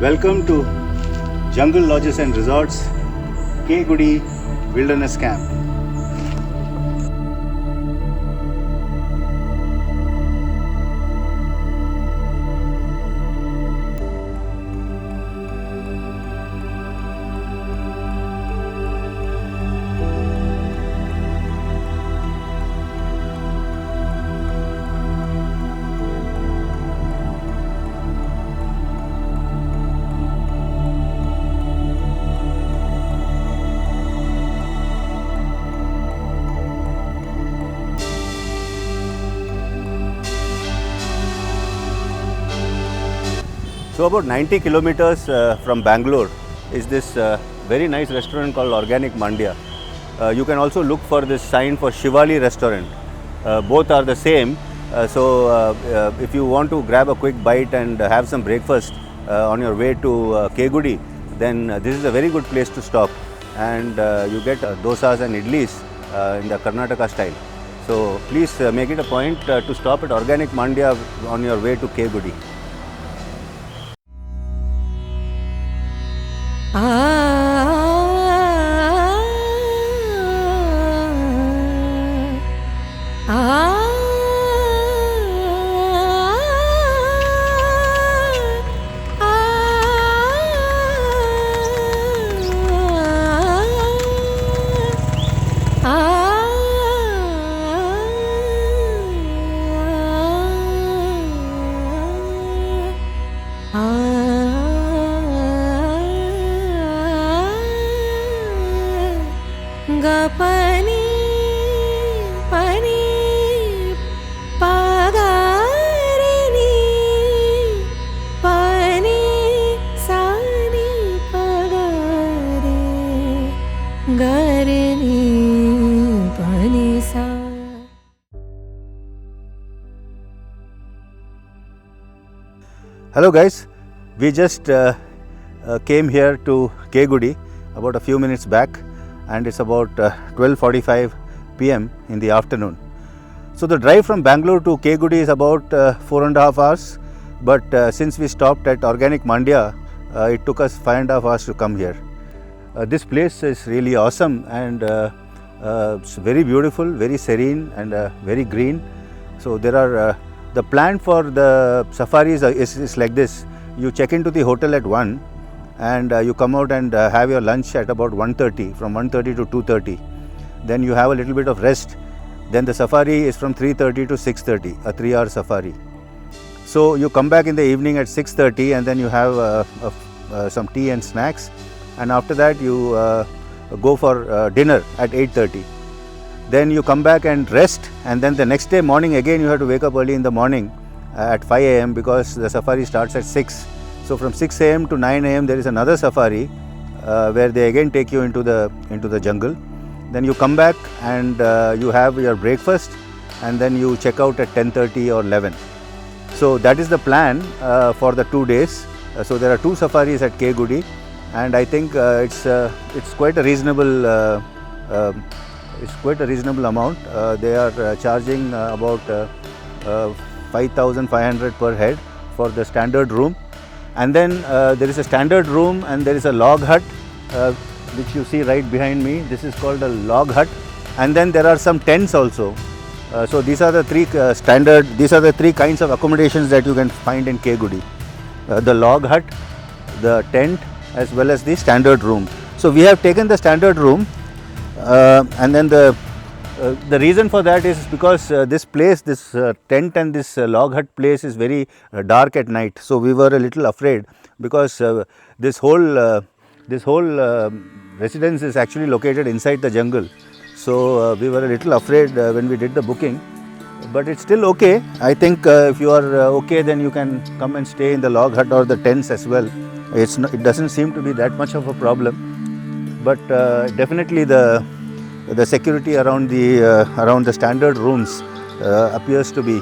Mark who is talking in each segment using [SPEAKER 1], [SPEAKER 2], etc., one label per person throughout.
[SPEAKER 1] Welcome to Jungle Lodges and Resorts, K Gudi Wilderness Camp. So about 90 kilometers from Bangalore is this very nice restaurant called Organic Mandya. You can also look for this sign for Shivali restaurant. Both are the same. So if you want to grab a quick bite and have some breakfast on your way to K Gudi, then this is a very good place to stop. And you get dosas and idlis in the Karnataka style. So please make it a point to stop at Organic Mandya on your way to K Gudi. Hello guys, we just came here to K Gudi about a few minutes back, and it's about 12:45 p.m. in the afternoon. So the drive from Bangalore to K Gudi is about 4.5 hours, but since we stopped at Organic Mandya, it took us 5.5 hours to come here. This place is really awesome, and it's very beautiful, very serene and very green. So there are the plan for the safaris is like this. You check into the hotel at 1 and you come out and have your lunch at about 1:30, from 1:30 to 2:30. Then you have a little bit of rest. Then the safari is from 3:30 to 6:30, a 3-hour safari. So you come back in the evening at 6:30 and then you have some tea and snacks, and after that you go for dinner at 8:30. Then you come back and rest, and then the next day morning again you have to wake up early in the morning at 5 a.m. because the safari starts at 6. So from 6 a.m. to 9 a.m. there is another safari where they again take you into the jungle. Then you come back and you have your breakfast, and then you check out at 10:30 or 11. So that is the plan for the 2 days. So there are 2 safaris at K Gudi, and I think it's quite a reasonable amount. They are charging about 5,500 per head for the standard room, and then there is a standard room and there is a log hut which you see right behind me. This is called a log hut, and then there are some tents also. So these are the three kinds of accommodations that you can find in K Gudi: the log hut, the tent, as well as the standard room. So we have taken the standard room. And then the reason for that is because this place, this tent and this log hut place is very dark at night. So we were a little afraid because this whole residence is actually located inside the jungle. So we were a little afraid when we did the booking, but it's still okay. I think if you are okay, then you can come and stay in the log hut or the tents as well. It doesn't seem to be that much of a problem. But definitely the security around the standard rooms appears to be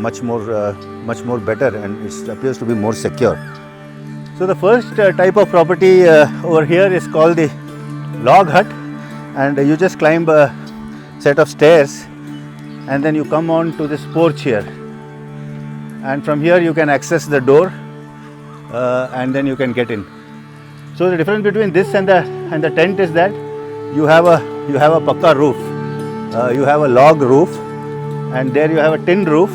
[SPEAKER 1] much more better, and it appears to be more secure. So the first type of property over here is called the log hut, and you just climb a set of stairs and then you come on to this porch here, and from here you can access the door and then you can get in. So the difference between this and the tent is that you have a pakka roof, you have a log roof, and there you have a tin roof,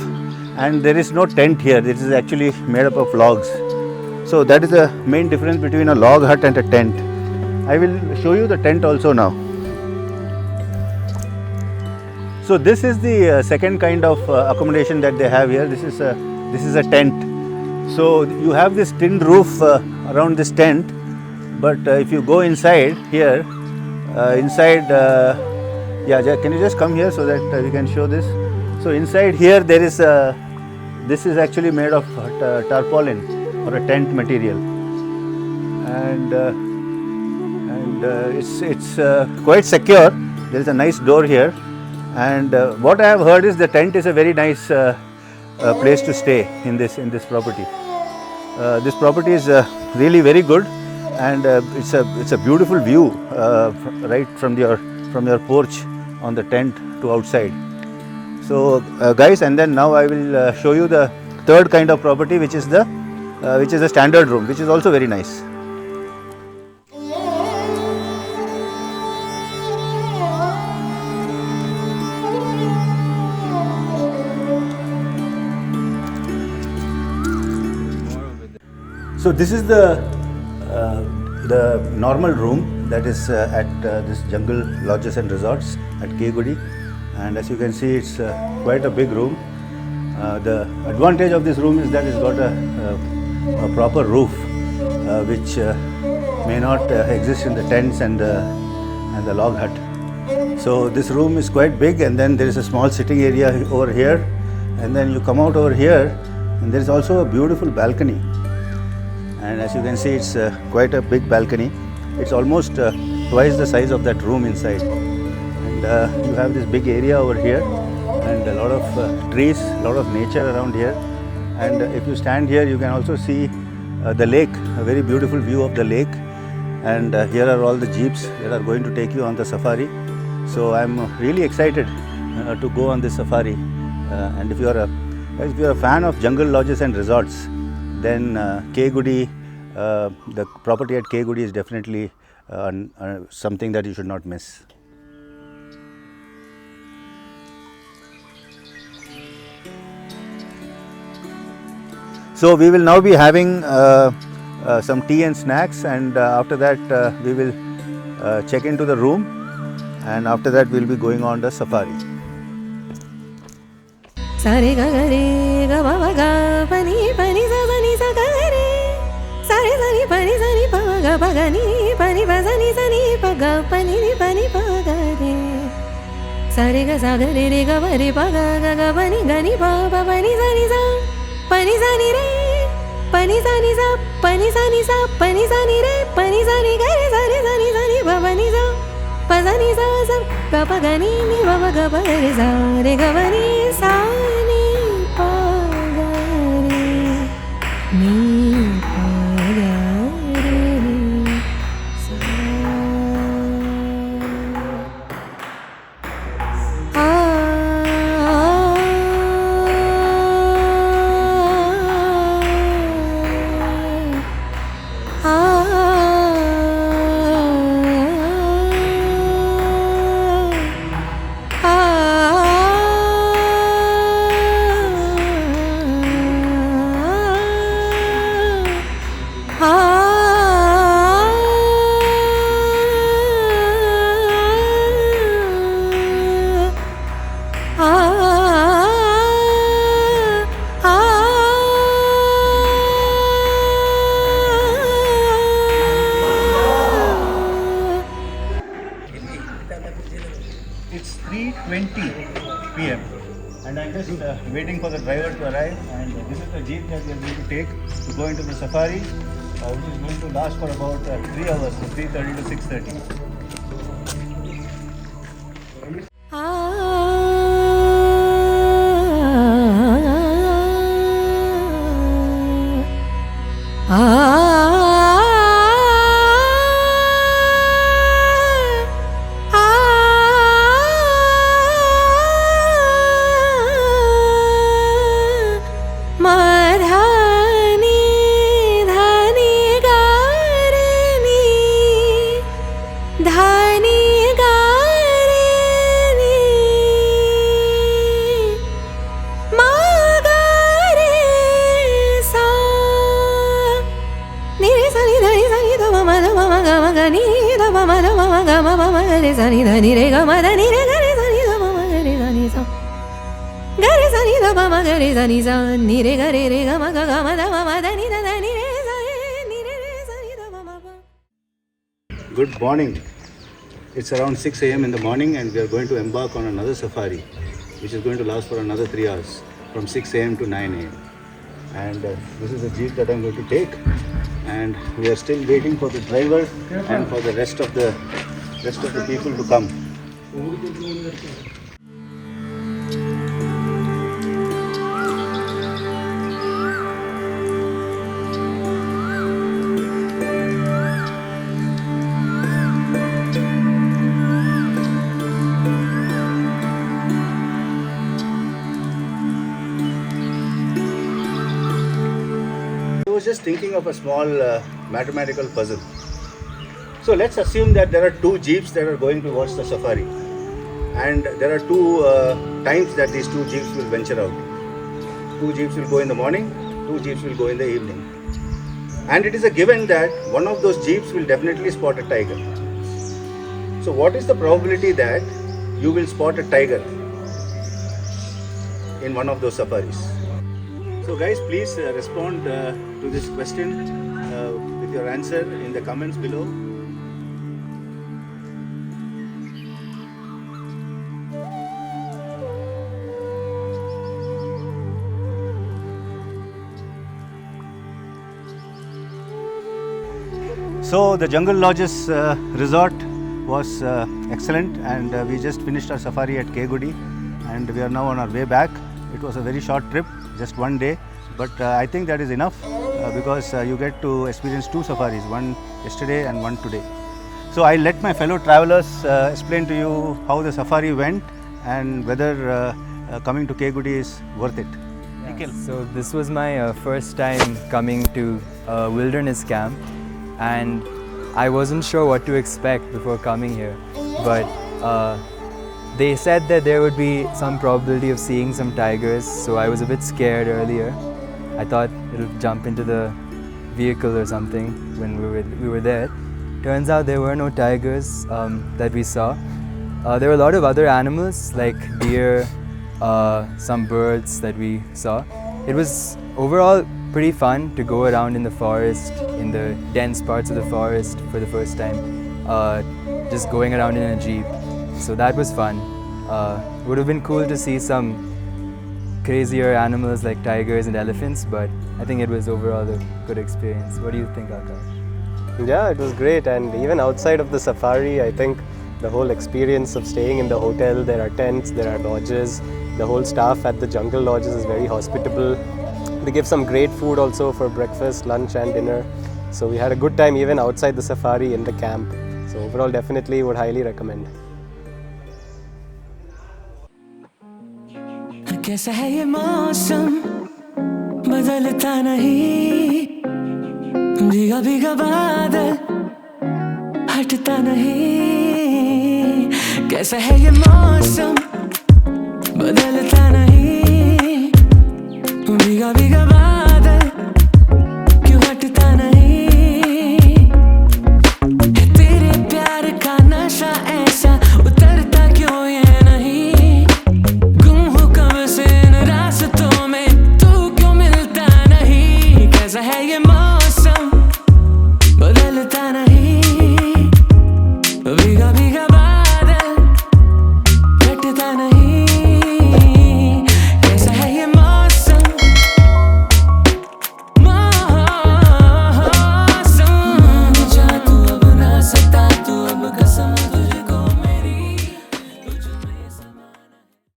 [SPEAKER 1] and there is no tent here. This is actually made up of logs. So that is the main difference between a log hut and a tent. I will show you the tent also now. So this is the second kind of accommodation that they have here. This is a tent. So you have this tin roof around this tent, but if you go inside here, can you just come here so that we can show this? So inside here there is this is actually made of tarpaulin or a tent material, and it's quite secure. There is a nice door here, and what I have heard is the tent is a very nice place to stay in this property. This property is really very good, and it's a beautiful view right from your porch on the tent to outside. So guys, and then now I will show you the third kind of property, which is the standard room, which is also very nice. So this is the normal room that is at this Jungle Lodges and Resorts at K Gudi, and as you can see, it's quite a big room. The advantage of this room is that it's got a proper roof, which may not exist in the tents and the log hut. So this room is quite big, and then there is a small sitting area over here, and then you come out over here, and there is also a beautiful balcony. And as you can see, it's quite a big balcony. It's almost twice the size of that room inside. And you have this big area over here, and a lot of trees, a lot of nature around here. And if you stand here, you can also see the lake, a very beautiful view of the lake. And here are all the jeeps that are going to take you on the safari. So I'm really excited to go on this safari. And if you are a fan of Jungle Lodges and Resorts, then K Gudi, the property at K Gudi is definitely something that you should not miss. So we will now be having some tea and snacks, and after that we will check into the room, and after that we will be going on the safari.
[SPEAKER 2] Sare ga ga re ga ba ba ga pa ni sa ga re sare sa ni pa ga ba ga ni pa ni pa ga pa ni pa ga re sare ga sa ga re ga ba re pa ga pa ni ga ni pa ni sa pa ni sa ni re pa ni sa ni sa pa ni sa ni re pa ni sa ni ga re sare sa ni pa ni sa pa sa ni sa ga pa ga ni ba ga pa re sa re ga ba ni sa
[SPEAKER 1] It's 3:20 p.m. and I'm just waiting for the driver to arrive, and this is the jeep that we are going to take to go into the safari, which is going to last for about 3 hours, so 3:30 to 6:30.
[SPEAKER 2] Madhani dha sa ni da ni re ga ma da ni re ga re sa ni da ma ga re sa ni sa ga re sa ni da ma ga re sa ni sa ni re ga ma ga ma da da ni re sa ni re sa ni da ma ba.
[SPEAKER 1] Good morning. It's around 6 a.m. in the morning and we are going to embark on another safari which is going to last for another 3 hours from 6 a.m. to 9 a.m. And this is the jeep that I'm going to take, and we are still waiting for the driver and for the rest of the people to come. I was just thinking of a small mathematical puzzle. So let's assume that there are two jeeps that are going to watch the safari, and there are two times that these two jeeps will venture out. Two jeeps will go in the morning, two jeeps will go in the evening. And it is a given that one of those jeeps will definitely spot a tiger. So what is the probability that you will spot a tiger in one of those safaris? So guys, please respond to this question with your answer in the comments below. So the Jungle Lodges resort was excellent, and we just finished our safari at K Gudi, and we are now on our way back. It was a very short trip, just one day, but I think that is enough because you get to experience two safaris, one yesterday and one today. So I'll let my fellow travelers explain to you how the safari went and whether coming to K Gudi is worth it.
[SPEAKER 3] Yeah, so this was my first time coming to a wilderness camp, and I wasn't sure what to expect before coming here, but they said that there would be some probability of seeing some tigers, so I was a bit scared earlier. I thought it'll jump into the vehicle or something when we were there. Turns out there were no tigers that we saw. There were a lot of other animals like deer, some birds that we saw. It was overall pretty fun to go around in the forest, in the dense parts of the forest for the first time, just going around in a jeep. So that was fun. Would have been cool to see some crazier animals like tigers and elephants, but I think it was overall a good experience. What do you think, Akash?
[SPEAKER 4] Yeah, it was great, and even outside of the safari, I think the whole experience of staying in the hotel, there are tents, there are lodges, the whole staff at the Jungle Lodges is very hospitable. They give some great food also for breakfast, lunch and dinner. So we had a good time even outside the safari in the camp. So overall definitely would highly recommend.
[SPEAKER 5] कैसा है ये मौसम बदलता नहीं भीगा भीगा बादल हटता नहीं कैसा है ये मौसम बदलता नहीं भीगा भीगा बादल क्यों हटता नहीं तेरे प्यार का नशा ऐसा उतरता क्यों ये नहीं गुम हो कब से इन रास्तों में तू क्यों मिलता नहीं कैसा है ये